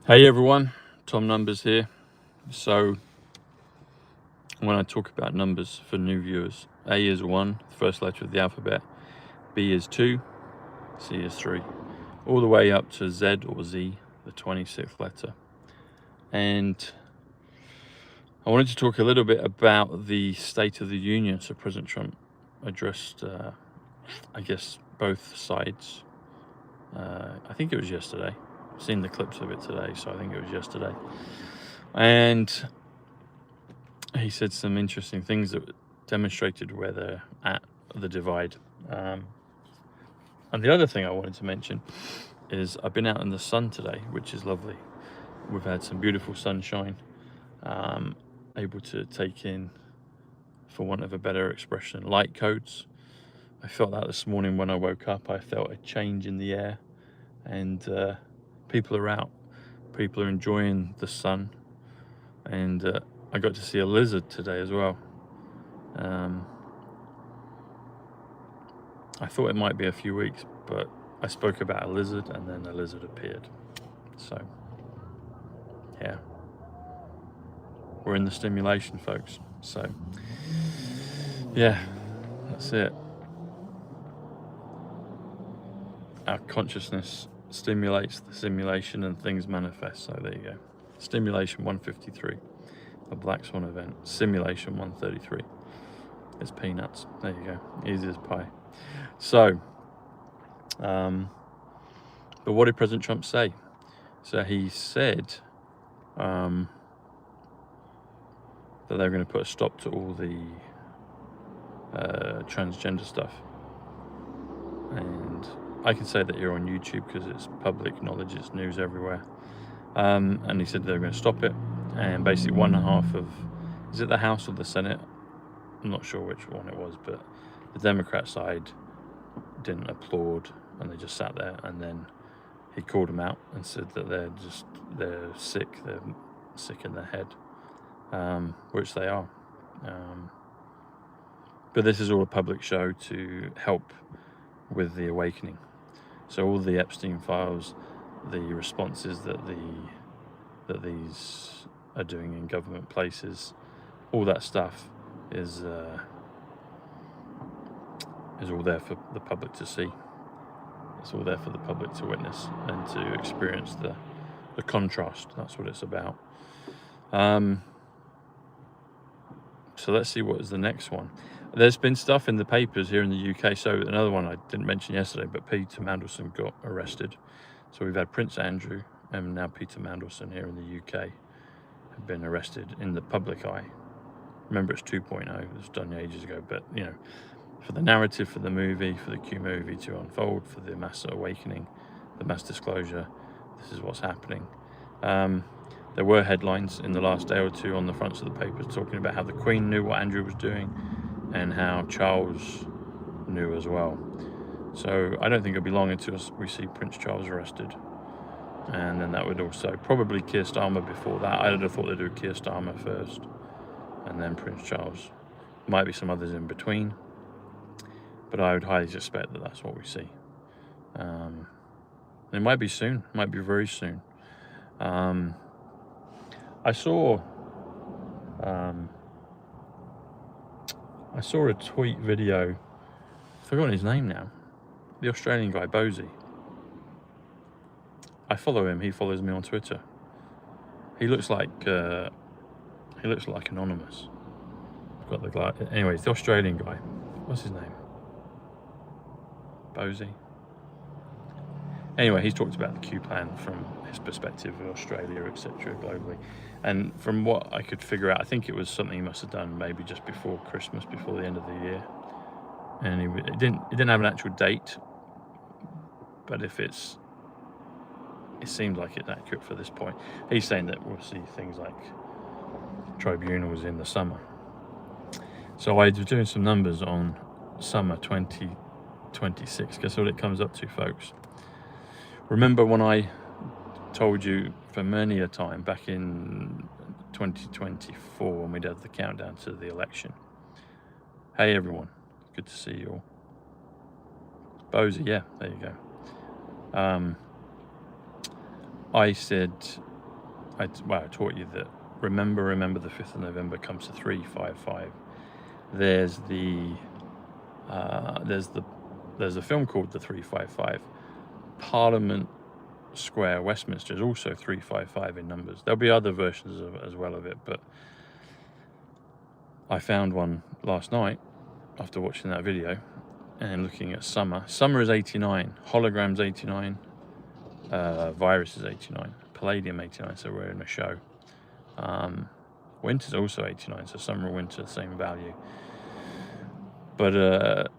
Hey everyone, Tom Numbers here. So when I talk about numbers for new viewers, A is 1, the first letter of the alphabet, B is 2, C is 3, all the way up to Z or Z, the 26th letter. And I wanted to talk a little bit about the State of the Union. So President Trump addressed, I guess, both sides. I think it was yesterday. I've seen the clips of it today, so I think it was yesterday. And he said some interesting things that demonstrated where they're at, the divide. And the other thing I wanted to mention is I've been out in the sun today, which is lovely. We've had some beautiful sunshine, able to take in, for want of a better expression, light codes. I felt that this morning when I woke up. I felt a change in the air, and people are out. People are enjoying the sun, and I got to see a lizard today as well. I thought it might be a few weeks, but I spoke about a lizard and then a lizard appeared. So, yeah. We're in the stimulation, folks. So, yeah, that's it. Our consciousness stimulates the simulation and things manifest. So there you go. Stimulation 153, a Black Swan event. Simulation 133. It's peanuts. There you go. Easy as pie. So, but what did President Trump say? So he said that they're going to put a stop to all the transgender stuff. And I can say that you're on YouTube because it's public knowledge, it's news everywhere. And he said they're going to stop it. And basically 1/2 of, is it the House or the Senate? I'm not sure which one it was, but the Democrat side didn't applaud and they just sat there, and then he called them out and said that they're sick in their head, which they are. But this is all a public show to help with the awakening. So all the Epstein files, the responses that these are doing in government places, all that stuff is all there for the public to see. It's all there for the public to witness and to experience the contrast. That's what it's about. So let's see what is the next one. There's been stuff in the papers here in the UK. So another one I didn't mention yesterday, but Peter Mandelson got arrested. So we've had Prince Andrew and now Peter Mandelson here in the UK have been arrested in the public eye. Remember, it's 2.0. It was done ages ago, but you know, for the narrative, for the movie, for the Q movie to unfold, for the mass awakening, the mass disclosure, this is what's happening. There were headlines in the last day or two on the fronts of the papers talking about how the Queen knew what Andrew was doing and how Charles knew as well. So I don't think it'll be long until we see Prince Charles arrested. And then that would also, probably Keir Starmer before that. I'd have thought they'd do Keir Starmer first and then Prince Charles. Might be some others in between, but I would highly suspect that that's what we see. It might be soon, might be very soon. I saw a tweet video, I've forgotten his name now, the Australian guy, Bozy. I follow him, he follows me on Twitter. He looks like Anonymous. I've got the guy, anyways, the Australian guy, what's his name? Bozy. Anyway, he's talked about the Q plan from his perspective of Australia, etc., globally. And from what I could figure out, I think it was something he must have done maybe just before Christmas, before the end of the year. And it didn't have an actual date, but it seems like it's accurate for this point. He's saying that we'll see things like tribunals in the summer. So I was doing some numbers on summer 2026. Guess what it comes up to, folks? Remember when I told you for many a time back in 2024 when we'd have the countdown to the election? Hey everyone, good to see you all. Bozy, yeah, there you go. I said I taught you that remember the 5th of November comes to 355. There's a film called The 355. Parliament Square, Westminster, is also 355 in numbers. There'll be other versions as well of it, but I found one last night after watching that video and looking at summer. Summer is 89, holograms 89, virus is 89, palladium 89, so we're in a show. Winter's also 89, so summer and winter, same value. But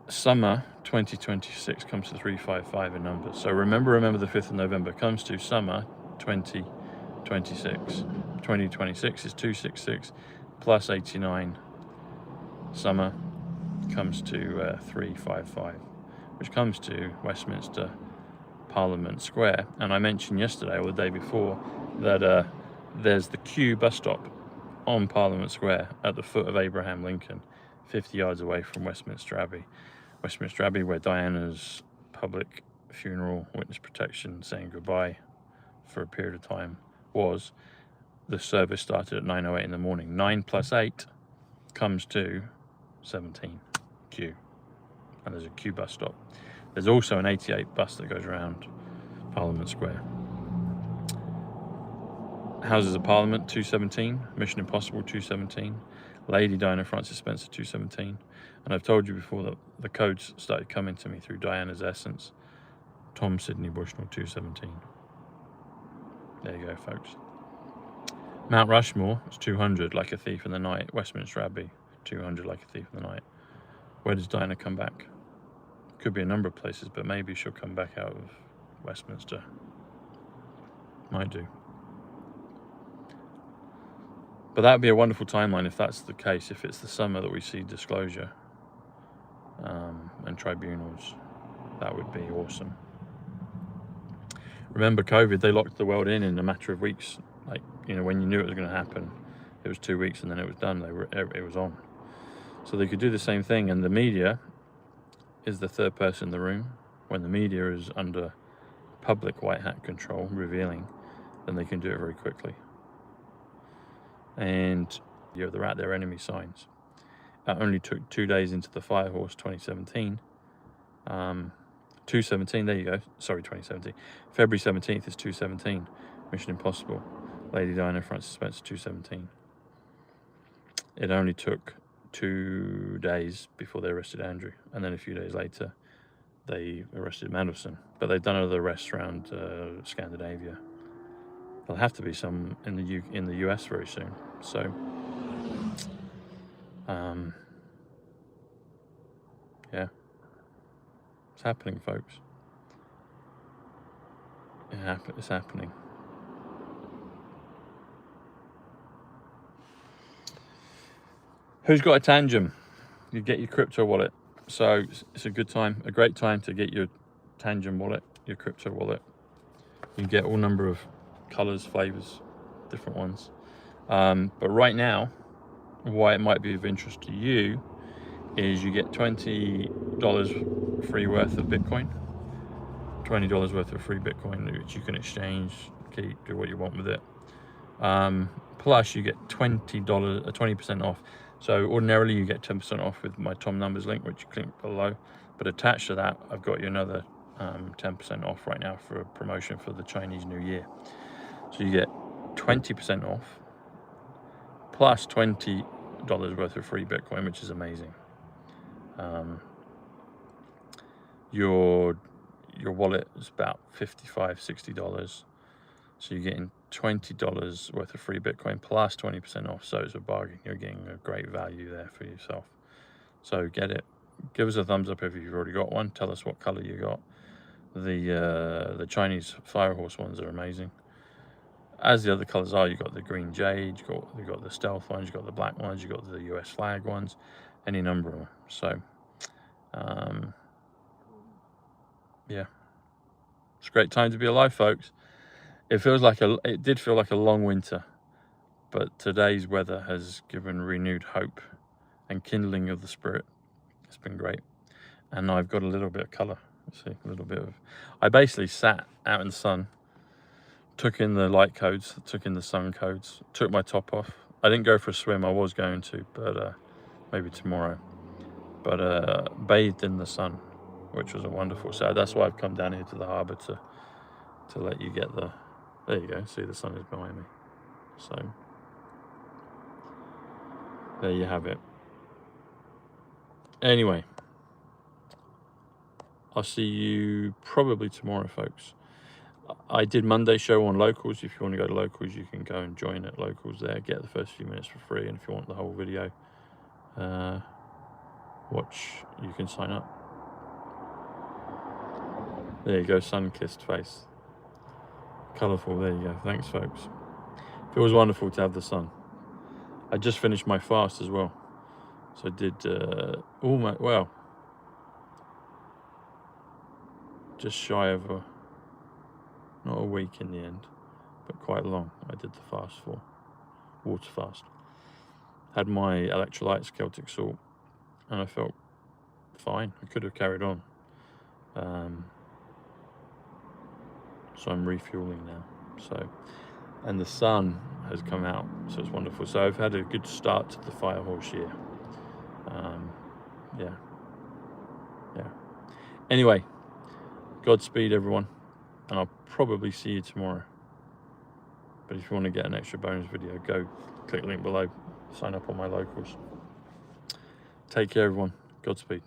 summer 2026 comes to 355 in numbers. So remember the 5th of November comes to summer 2026. 2026 is 266 plus 89. Summer comes to 355, which comes to Westminster Parliament Square. And I mentioned yesterday or the day before that there's the Q bus stop on Parliament Square at the foot of Abraham Lincoln, 50 yards away from Westminster Abbey. Westminster Abbey, where Diana's public funeral, witness protection, saying goodbye for a period of time was. The service started at 9:08 in the morning. 9 plus 8 comes to 17 Q, and there's a Q bus stop. There's also an 88 bus that goes around Parliament Square. Houses of Parliament 217, Mission Impossible 217, Lady Diana Frances Spencer 217, and I've told you before that the codes started coming to me through Diana's Essence. Tom Sidney Bushnell 217. There you go, folks. Mount Rushmore is 200, like a thief in the night. Westminster Abbey 200, like a thief in the night. Where does Diana come back? Could be a number of places, but maybe she'll come back out of Westminster. Might do. But that would be a wonderful timeline if that's the case, if it's the summer that we see disclosure and tribunals. That would be awesome. Remember COVID, they locked the world in a matter of weeks. Like, when you knew it was going to happen, it was 2 weeks and then it was done. It was on. So they could do the same thing, and the media is the third person in the room. When the media is under public white hat control, revealing, then they can do it very quickly. And they're at their enemy signs. That only took 2 days into the Firehorse 2017. 217, there you go. Sorry, 2017. February 17th is 217. Mission Impossible. Lady Diana Frances Spencer 217. It only took 2 days before they arrested Andrew, and then a few days later they arrested Mandelson. But they've done other arrests around Scandinavia. There'll have to be some in the US very soon. So yeah, it's happening, folks. It's happening. Who's got a tangent? You get your crypto wallet. So it's a great time to get your tangent wallet, your crypto wallet. You get all number of colors, flavors, different ones. But right now, why it might be of interest to you is you get $20 free worth of Bitcoin, $20 worth of free Bitcoin, which you can exchange, keep, do what you want with it. Plus you get $20% off. So ordinarily you get 10% off with my Tom Numbers link, which you click below. But attached to that, I've got you another 10% off right now for a promotion for the Chinese New Year. So you get 20% off plus $20 worth of free Bitcoin, which is amazing. Your wallet is about $55-$60, so you're getting $20 worth of free Bitcoin plus 20% off. So it's a bargain. You're getting a great value there for yourself. So get it. Give us a thumbs up if you've already got one. Tell us what color you got. The Chinese Firehorse ones are amazing. As the other colors are, you've got the green jade, you've got the stealth ones, you've got the black ones, you've got the US flag ones, any number of them. So, yeah, it's a great time to be alive, folks. It did feel like a long winter, but today's weather has given renewed hope and kindling of the spirit. It's been great, and I've got a little bit of color. Let's see, I basically sat out in the sun, took in the light codes, took in the sun codes, took my top off. I didn't go for a swim, I was going to, but maybe tomorrow. But bathed in the sun, which was a wonderful sight. That's why I've come down here to the harbour to let you get the, there you go, see the sun is behind me. So, there you have it. Anyway, I'll see you probably tomorrow, folks. I did Monday show on Locals. If you want to go to Locals, you can go and join at Locals there. Get the first few minutes for free. And if you want the whole video, watch, you can sign up. There you go, sun-kissed face. Colourful, there you go. Thanks, folks. Feels wonderful to have the sun. I just finished my fast as well. So I did almost, well, just shy of not a week in the end, but quite long. I did the fast for, water fast. Had my electrolytes, Celtic salt, and I felt fine. I could have carried on. So I'm refueling now. So, and the sun has come out, so it's wonderful. So I've had a good start to the Fire Horse year. Yeah. Anyway, Godspeed, everyone, and I'll probably see you tomorrow. But if you want to get an extra bonus video, go click the link below, sign up on my Locals. Take care, everyone. Godspeed.